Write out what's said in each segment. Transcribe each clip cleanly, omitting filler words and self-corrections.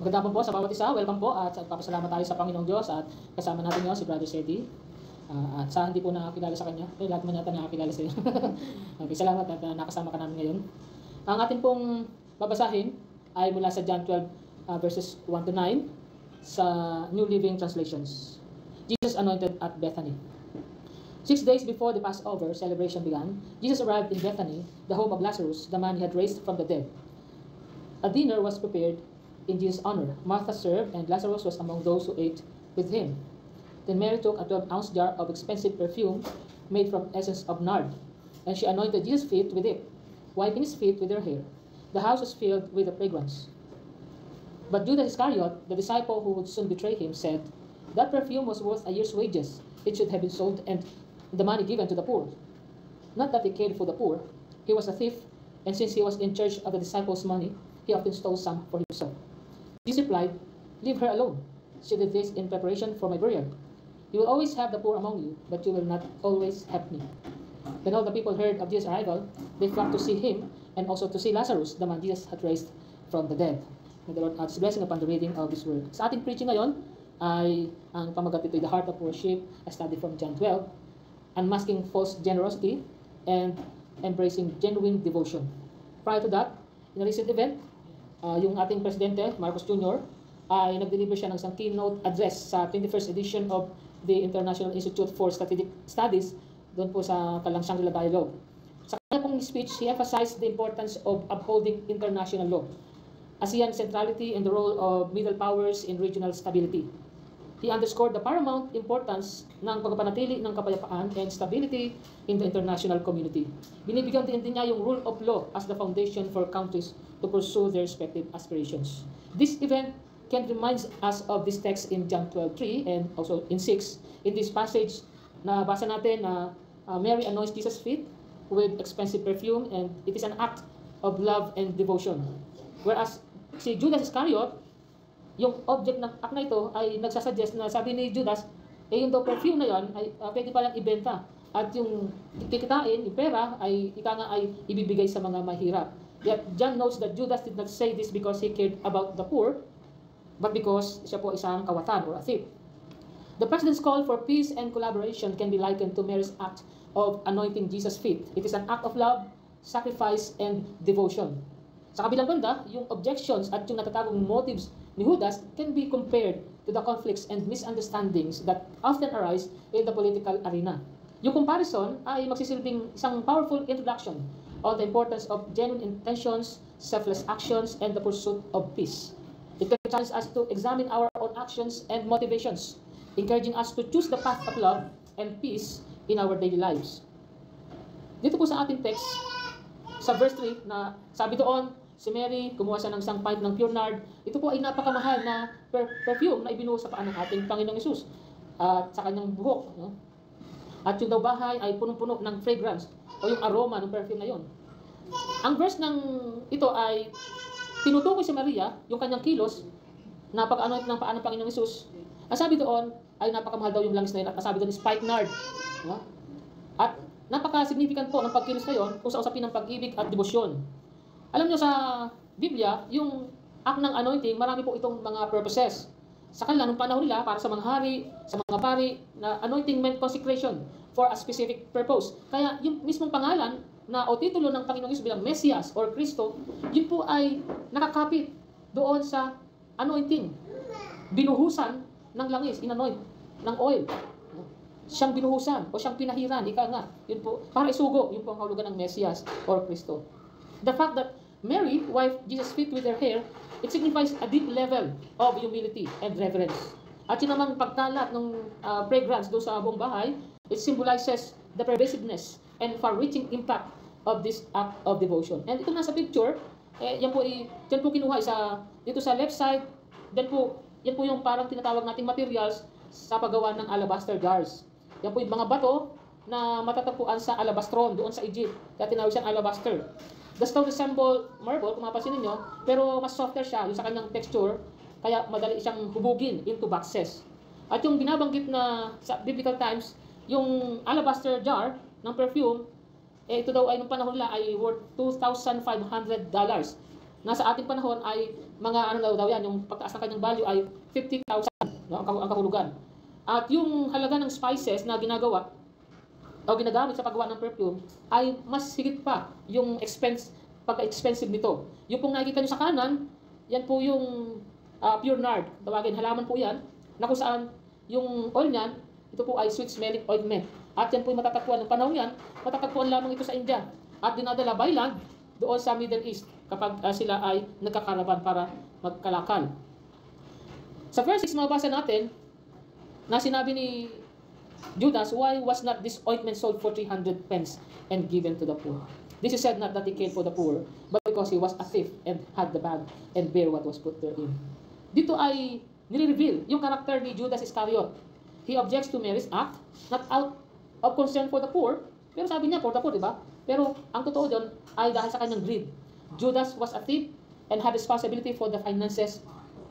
Magandang hapon po sa bawat isa. Welcome po at papasalamat tayo sa Panginoong Diyos at kasama natin ngayon si Brother Sedi. At sa hindi po nakakilala sa kanya, lahat man yata nakakilala sa iyo. Okay, salamat at nakasama ka namin ngayon. Ang ating pong babasahin ay mula sa John 12 verses 1 to 9 sa New Living Translations. Jesus anointed at Bethany. 6 days before the Passover celebration began, Jesus arrived in Bethany, the home of Lazarus, the man he had raised from the dead. A dinner was prepared in Jesus' honor. Martha served, and Lazarus was among those who ate with him. Then Mary took a 12-ounce jar of expensive perfume made from essence of nard, and she anointed Jesus' feet with it, wiping his feet with her hair. The house was filled with the fragrance. But Judas Iscariot, the disciple who would soon betray him, said, "That perfume was worth a year's wages. It should have been sold and the money given to the poor." Not that he cared for the poor. He was a thief, and since he was in charge of the disciples' money, he often stole some for himself. Jesus replied, "Leave her alone. She did this in preparation for my burial. You will always have the poor among you, but you will not always have me." Then all the people heard of Jesus' arrival. They flocked to see him and also to see Lazarus, the man Jesus had raised from the dead. May the Lord add His blessing upon the reading of His word. Sa ating preaching ngayon ay ang pamagat ito ay The Heart of Worship, a study from John 12, unmasking false generosity and embracing genuine devotion. Prior to that, in a recent event, yung ating Presidente, Marcos Jr., ay nag-deliver siya ng isang keynote address sa 21st edition of the International Institute for Strategic Studies doon po sa Kalang Shangri-La Dialogue. Sa kanya pong speech, he emphasized the importance of upholding international law, ASEAN centrality, and the role of middle powers in regional stability. He underscored the paramount importance ng pagpapanatili ng kapayapaan and stability in the international community. Binibigyan din niya yung rule of law as the foundation for countries to pursue their respective aspirations. This event can remind us of this text in John 12:3 and also in 6. In this passage, nabasa natin na Mary anoints Jesus' feet with expensive perfume, and it is an act of love and devotion. Whereas si Judas Iscariot, yung object ng act na ito ay nagsasuggest na sabi ni Judas, yung daw perfume na yon ay pwede palang ibenta. At yung kikitain, yung pera, ay ika nga ay ibibigay sa mga mahirap. Yet John notes that Judas did not say this because he cared about the poor, but because siya po isang kawatan or a thief. The President's call for peace and collaboration can be likened to Mary's act of anointing Jesus' feet. It is an act of love, sacrifice, and devotion. Sa kabilang banda, yung objections at yung natatagong motives ni Judas can be compared to the conflicts and misunderstandings that often arise in the political arena. Yung comparison ay magsisilbing isang powerful introduction on the importance of genuine intentions, selfless actions, and the pursuit of peace. It can challenge us to examine our own actions and motivations, encouraging us to choose the path of love and peace in our daily lives. Dito po sa ating text, sa verse 3, na sabi doon, si Mary, kumuha siya ng isang pint ng pure nard. Ito po ay napakamahal na perfume na ibinuo sa paan ng ating Panginoong Hesus at sa kanyang buhok. No? At yung daw bahay ay punong-puno ng fragrance o yung aroma ng perfume na yon. Ang verse ng ito ay tinutukoy si Maria, yung kanyang kilos, na pag-anoint ng paan ng Panginoong Hesus. Ang sabi doon ay napakamahal daw yung langis na yun, at sabi doon is spike nard. No? At napaka-significant po ng pagkilos na yun kung sa usapin ng pag-ibig at debosyon. Alam nyo sa Biblia, yung act ng anointing, marami po itong mga purposes. Sa kanila, nung panahon nila, para sa mga hari, sa mga pari, na anointing meant consecration for a specific purpose. Kaya yung mismong pangalan na o titulo ng Panginoong Hesus bilang Mesias or Kristo, yun po ay nakakapit doon sa anointing. Binuhusan ng langis, inanoint, ng oil. Siyang binuhusan o siyang pinahiran, ika nga. Yun po, para isugo, yun po ang kahulugan ng Mesias or Kristo. The fact that Mary wiped Jesus' feet with her hair, it signifies a deep level of humility and reverence. At yun namang pagkalat ng fragrance doon sa buong bahay, it symbolizes the pervasiveness and far-reaching impact of this act of devotion. And ito nasa picture, yan po kinuha dito sa left side, yan po yung parang tinatawag nating materials sa paggawa ng alabaster jars. Yan po yung mga bato na matatagpuan sa alabastron doon sa Egypt. Kaya tinawag siyang alabaster. The stone resemble marble, kung mapapansin ninyo, pero mas softer siya yung sa kanyang texture, kaya madali siyang hubugin into boxes. At yung binabanggit na sa biblical times, yung alabaster jar ng perfume, ito daw ay nung panahon nila ay worth $2,500. nasa ating panahon ay mga ano daw yan, yung pagtaas ng kanyang value ay 50,000, no, ang kahulugan. At yung halaga ng spices na ginagawa o ginagamit sa paggawa ng perfume ay mas higit pa yung pagka-expensive nito. Yung pong nakikita nyo sa kanan, yan po yung pure nard, tawagin, halaman po yan, na kung saan yung oil niyan, ito po ay sweet smelling ointment. At yan po yung matatagpuan ng panahon yan, matatagpuan lamang ito sa India. At dinadala by land doon sa Middle East kapag sila ay nagkakaraban para magkalakal. Sa verse 6 mabasa natin na sinabi ni Judas, why was not this ointment sold for 300 pence and given to the poor? This is said not that he cared for the poor, but because he was a thief and had the bag and bear what was put therein. Dito ay nire-reveal yung karakter ni Judas Iscariot. He objects to Mary's act, not out of concern for the poor, pero sabi niya for the poor, di ba? Pero ang totoo doon ay dahil sa kanyang greed. Judas was a thief and had responsibility for the finances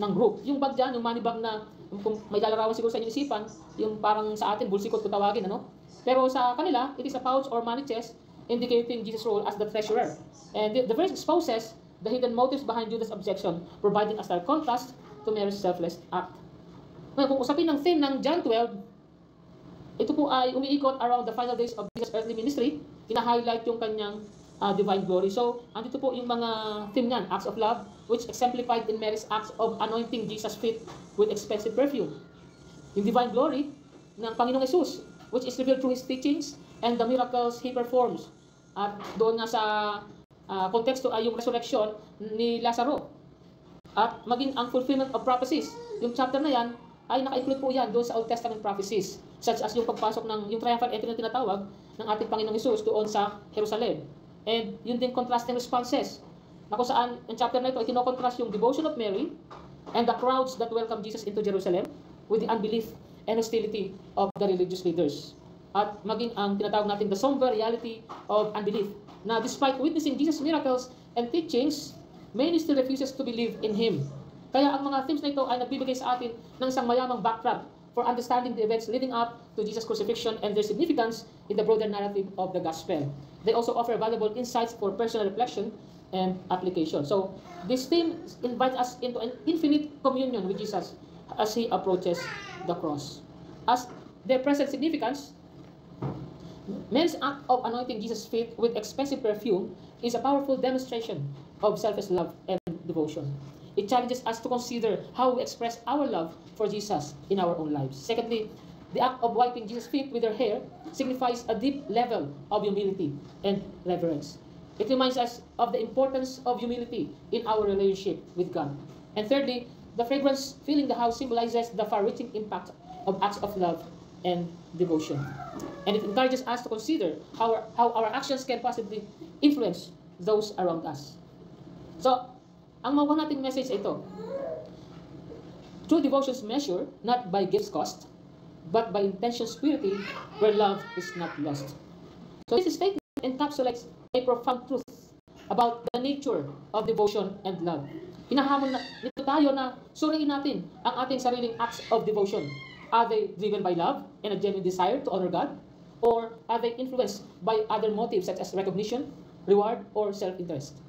ng group. Yung bag dyan, yung money bag na kung may lalarawan siguro sa inyong isipan, yung parang sa atin, bulsikot kung tawagin, ano? Pero sa kanila, it is a pouch or money chest indicating Jesus' role as the treasurer. And the verse exposes the hidden motives behind Judas' objection, providing a stark contrast to Mary's selfless act. Ngayon, kung usapin ng theme ng John 12, ito po ay umiikot around the final days of Jesus' earthly ministry. Ina-highlight yung kanyang divine glory. So, andito po yung mga theme niyan, acts of love, which exemplified in Mary's acts of anointing Jesus' feet with expensive perfume. Yung divine glory ng Panginoong Jesus, which is revealed through His teachings and the miracles He performs. At doon nga sa konteksto ay yung resurrection ni Lazaro. At maging ang fulfillment of prophecies. Yung chapter na yan, ay naka-include po yan doon sa Old Testament prophecies. Such as yung pagpasok ng, yung triumphal entry na tinatawag ng ating Panginoong Jesus doon sa Jerusalem. And yun din contrasting responses. Na kung saan, yung chapter na ito ay kinokontrast yung devotion of Mary and the crowds that welcome Jesus into Jerusalem with the unbelief and hostility of the religious leaders. At maging ang tinatawag natin the somber reality of unbelief. Na despite witnessing Jesus' miracles and teachings, many still refuses to believe in Him. Kaya ang mga themes na ito ay nagbibigay sa atin ng isang mayamang backdrop for understanding the events leading up to Jesus' crucifixion and their significance in the broader narrative of the gospel. They also offer valuable insights for personal reflection and application. So, this theme invites us into an infinite communion with Jesus as He approaches the cross. As their present significance, Mary's act of anointing Jesus' feet with expensive perfume is a powerful demonstration of selfless love and devotion. It challenges us to consider how we express our love for Jesus in our own lives. Secondly, the act of wiping Jesus' feet with her hair signifies a deep level of humility and reverence. It reminds us of the importance of humility in our relationship with God. And thirdly, the fragrance filling the house symbolizes the far-reaching impact of acts of love and devotion. And it encourages us to consider how our actions can possibly influence those around us. So, ang makuha nating message ay ito. True devotions measure not by gifts cost, but by intentions purity, where love is not lost. So this statement encapsulates a profound truth about the nature of devotion and love. Hinahamon na nito tayo na suriin natin ang ating sariling acts of devotion. Are they driven by love and a genuine desire to honor God? Or are they influenced by other motives such as recognition, reward, or self-interest?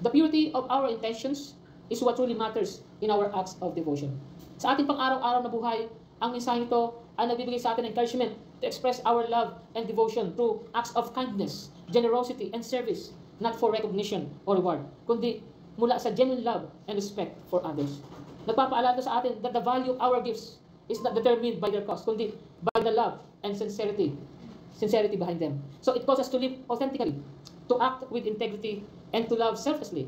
The purity of our intentions is what truly matters in our acts of devotion. Sa ating pang-araw-araw na buhay, ang mensahe ito ay nagbibigay sa atin encouragement to express our love and devotion through acts of kindness, generosity, and service, not for recognition or reward, kundi mula sa genuine love and respect for others. Nagpapaalala sa atin that the value of our gifts is not determined by their cost, kundi by the love and sincerity behind them. So it calls us to live authentically, to act with integrity, and to love selflessly,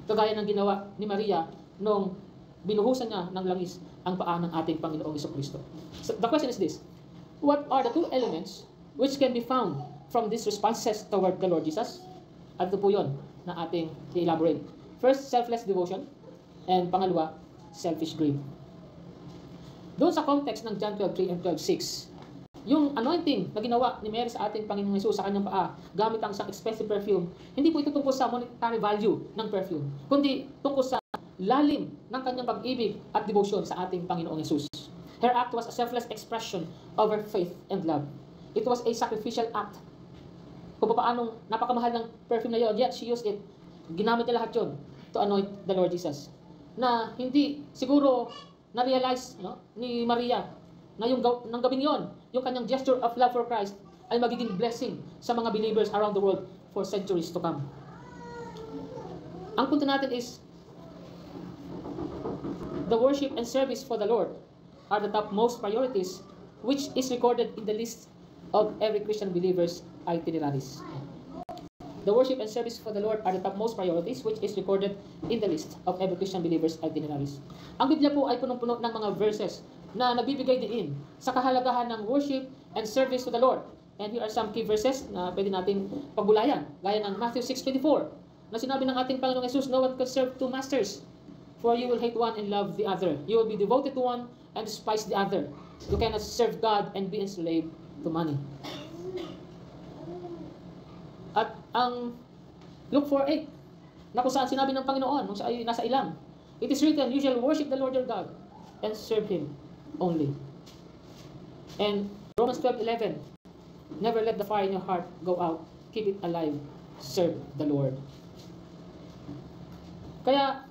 kagaya ng ginawa ni Maria nung binuhusan niya ng langis ang paa ng ating Panginoong Jesucristo. So the question is this: what are the two elements which can be found from these responses toward the Lord Jesus? At ito po yun na ating i-elaborate. First, selfless devotion, and pangalawa, selfish greed. Doon sa context ng John 12:3 and 12:6, yung anointing na ginawa ni Mary sa ating Panginoong Jesus sa kanyang paa gamit ang isang expensive perfume, hindi po ito tungkol sa monetary value ng perfume, kundi tungkol sa lalim ng kanyang pag-ibig at devotion sa ating Panginoong Jesus. Her act was a selfless expression of her faith and love. It was a sacrificial act. Kung paanong napakamahal ng perfume na yon, yet she used it. Ginamit niya lahat yon to anoint the Lord Jesus. Na hindi siguro na-realize, no, ni Maria na yung ng gabing yon, yung kanyang gesture of love for Christ ay magiging blessing sa mga believers around the world for centuries to come. Ang punto natin is, the worship and service for the Lord are the topmost priorities, which is recorded in the list of every Christian believer's itineraries. The worship and service for the Lord are the topmost priorities, which is recorded in the list of every Christian believer's itineraries. Ang Biblia po ay punong-puno ng mga verses na nagbibigay diin sa kahalagahan ng worship and service to the Lord. And here are some key verses na pwede natin pagbulayan, gaya ng Matthew 6:24, na sinabi ng ating Panginoong Jesus, "No one can serve two masters, for you will hate one and love the other. You will be devoted to one and despise the other. You cannot serve God and be enslaved to money." At ang Luke 4:8, na kung saan sinabi ng Panginoon, nung ay nasa ilang, "It is written, you shall worship the Lord your God and serve Him only." And Romans 12:11, "Never let the fire in your heart go out. Keep it alive. Serve the Lord." Kaya,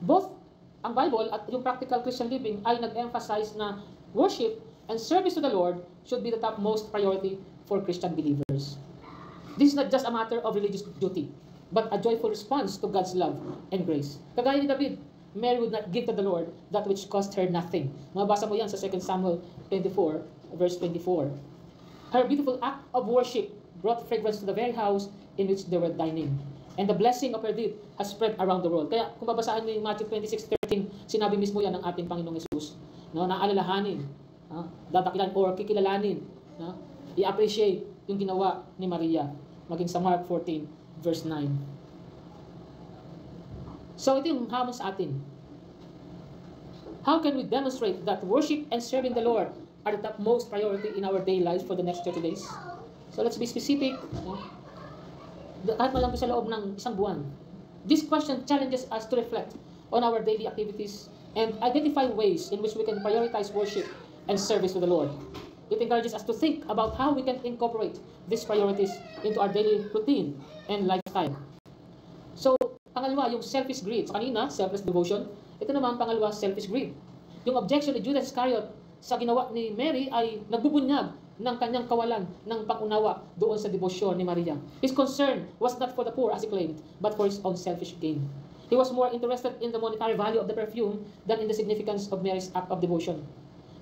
both ang Bible at yung practical Christian living ay nag-emphasize na worship and service to the Lord should be the topmost priority for Christian believers. This is not just a matter of religious duty, but a joyful response to God's love and grace. Kagaya ni David, Mary would not give to the Lord that which cost her nothing. Mabasa mo yan sa 2 Samuel 24, verse 24. Her beautiful act of worship brought fragrance to the very house in which they were dining. And the blessing of her deed has spread around the world. Kaya kung babasahin mo yung Matthew 26:13, sinabi mismo yan ng ating Panginoong Yesus, no, na alalahanin, dadakilan or kikilalanin, no, i-appreciate yung ginawa ni Maria, maging sa Mark 14, verse 9. So ito yung hamon sa atin. How can we demonstrate that worship and serving the Lord are the topmost priority in our daily lives for the next 30 days? So let's be specific. No? Kahit malang po sa loob ng isang buwan. This question challenges us to reflect on our daily activities and identify ways in which we can prioritize worship and service to the Lord. It encourages us to think about how we can incorporate these priorities into our daily routine and lifestyle. So, pangalawa, yung selfish greed. So, kanina, selfless devotion. Ito naman, pangalawa, selfish greed. Yung objection ni Judas Iscariot sa ginawa ni Mary ay nagbubunyag ng kanyang kawalan ng pangunawa doon sa debosyon ni Maria. His concern was not for the poor, as he claimed, but for his own selfish gain. He was more interested in the monetary value of the perfume than in the significance of Mary's act of devotion.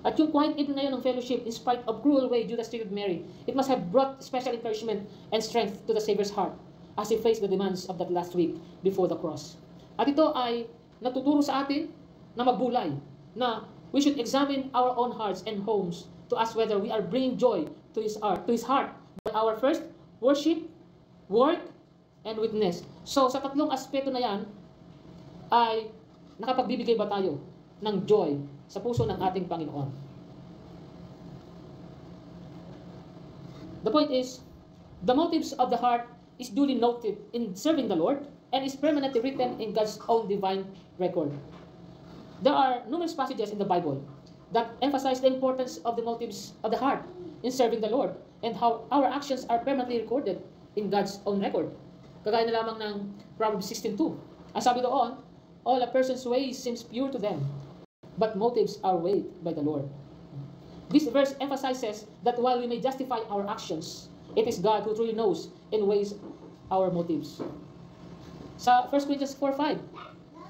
At yung quiet evening na yun ng fellowship, in spite of cruel way Judas treated Mary, it must have brought special encouragement and strength to the Savior's heart as he faced the demands of that last week before the cross. At ito ay natuturo sa atin na magbulay, na we should examine our own hearts and homes to ask whether we are bringing joy to His heart by our first worship, work, and witness. So sa tatlong aspeto na yan, ay nakapagbibigay ba tayo ng joy sa puso ng ating Panginoon? The point is, the motives of the heart is duly noted in serving the Lord and is permanently written in God's own divine record. There are numerous passages in the Bible that emphasize the importance of the motives of the heart in serving the Lord and how our actions are permanently recorded in God's own record. Kagaya na lamang ng Proverbs 16:2. Ang sabi doon, all a person's ways seems pure to them, but motives are weighed by the Lord. This verse emphasizes that while we may justify our actions, it is God who truly knows and weighs our motives. Sa 1 Corinthians 4:5,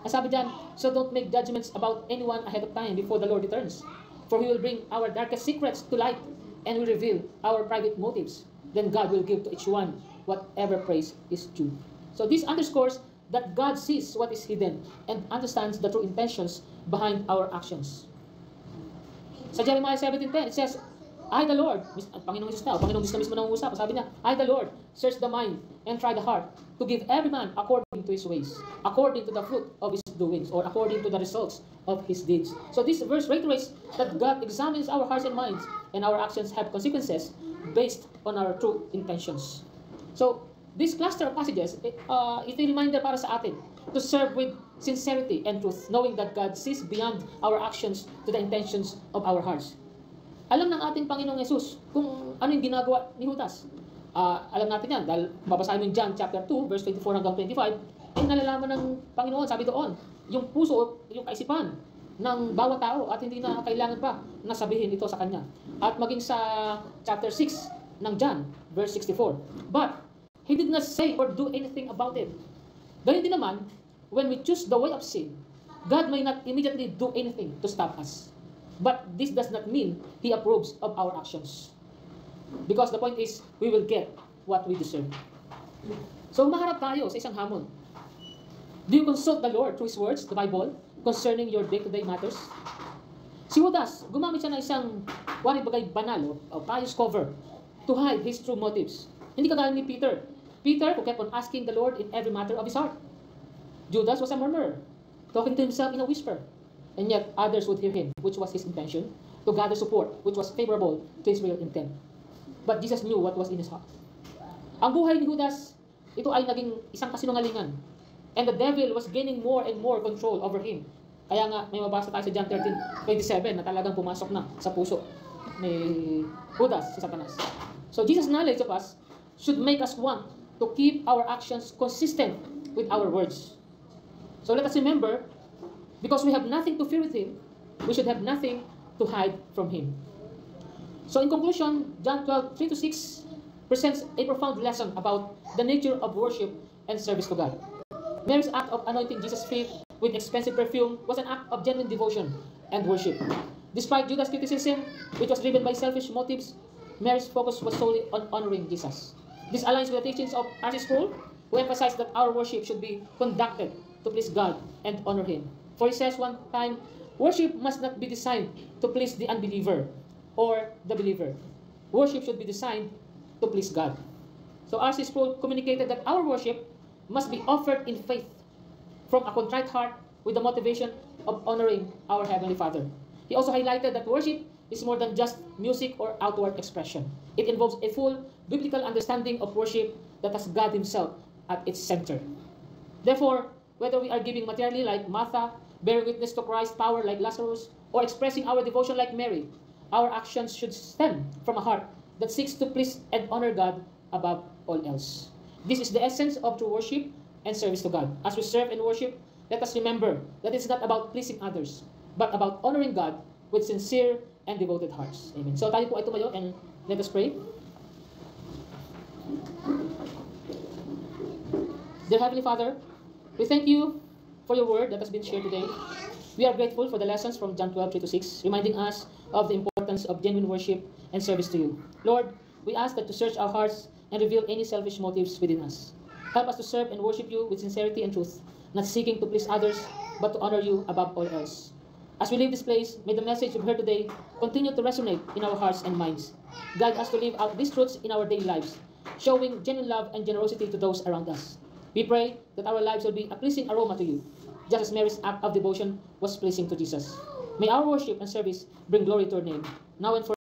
ang sabi dyan, so don't make judgments about anyone ahead of time before the Lord returns. For He will bring our darkest secrets to light and will reveal our private motives. Then God will give to each one whatever praise is due. So this underscores that God sees what is hidden and understands the true intentions behind our actions. Sa Jeremiah 17:10, it says, I the Lord, Panginoong Jesus na mismo nangungusap, sabi niya, I the Lord, search the mind and try the heart, to give every man according to his ways, according to the fruit of his doings, or according to the results of his deeds. So this verse reiterates that God examines our hearts and minds, and our actions have consequences based on our true intentions. So, this cluster of passages, ito yung reminder para sa atin to serve with sincerity and truth, knowing that God sees beyond our actions to the intentions of our hearts. Alam ng ating Panginoong Yesus kung ano yung ginagawa ni Judas. Alam natin yan dahil babasahin mo yung John chapter 2, verse 24 hanggang 25. ay nalalaman ng Panginoon, sabi doon, yung puso, yung kaisipan ng bawat tao at hindi na kailangan pa na sabihin ito sa Kanya. At maging sa chapter 6 ng John, verse 64. But He did not say or do anything about it. Ganyan din naman, when we choose the way of sin, God may not immediately do anything to stop us. But this does not mean He approves of our actions. Because the point is, we will get what we deserve. So, maharap tayo sa isang hamon. Do you consult the Lord through His words, the Bible, concerning your day-to-day matters? Si Judas, gumamit siya ng isang bagay banal o pious cover to hide his true motives. Hindi kagaya ni Peter. Peter, who kept on asking the Lord in every matter of his heart. Judas was a murmurer, talking to himself in a whisper. And yet, others would hear him, which was his intention, to gather support, which was favorable to his real intent. But Jesus knew what was in his heart. Ang buhay ni Judas, ito ay naging isang kasinungalingan. And the devil was gaining more and more control over him. Kaya nga, may mabasa tayo sa John 13:27 na talagang pumasok na sa puso ni Judas, si Satanas. So Jesus' knowledge of us should make us want to keep our actions consistent with our words. So let us remember, because we have nothing to fear with Him, we should have nothing to hide from Him. So in conclusion, John 12:3-6 presents a profound lesson about the nature of worship and service to God. Mary's act of anointing Jesus' feet with expensive perfume was an act of genuine devotion and worship. Despite Judas' criticism, which was driven by selfish motives, Mary's focus was solely on honoring Jesus. This aligns with the teachings of R.C. Sproul, who emphasized that our worship should be conducted to please God and honor Him. For he says one time, worship must not be designed to please the unbeliever or the believer. Worship should be designed to please God. So R.C. Sproul communicated that our worship must be offered in faith from a contrite heart with the motivation of honoring our Heavenly Father. He also highlighted that worship is more than just music or outward expression. It involves a full biblical understanding of worship that has God Himself at its center. Therefore, whether we are giving materially like Martha, bearing witness to Christ's power like Lazarus, or expressing our devotion like Mary, our actions should stem from a heart that seeks to please and honor God above all else. This is the essence of true worship and service to God. As we serve and worship, let us remember that it's not about pleasing others, but about honoring God with sincere and devoted hearts. Amen. So tayo po ay tumayo and let us pray. Dear Heavenly Father, we thank You for Your word that has been shared today. We are grateful for the lessons from John 12:3-6, reminding us of the importance of genuine worship and service to You. Lord, we ask that to search our hearts and reveal any selfish motives within us. Help us to serve and worship You with sincerity and truth, not seeking to please others, but to honor You above all else. As we leave this place, may the message we've heard today continue to resonate in our hearts and minds. Guide us to live out these truths in our daily lives, showing genuine love and generosity to those around us. We pray that our lives will be a pleasing aroma to You, just as Mary's act of devotion was pleasing to Jesus. May our worship and service bring glory to Your name, now and forever.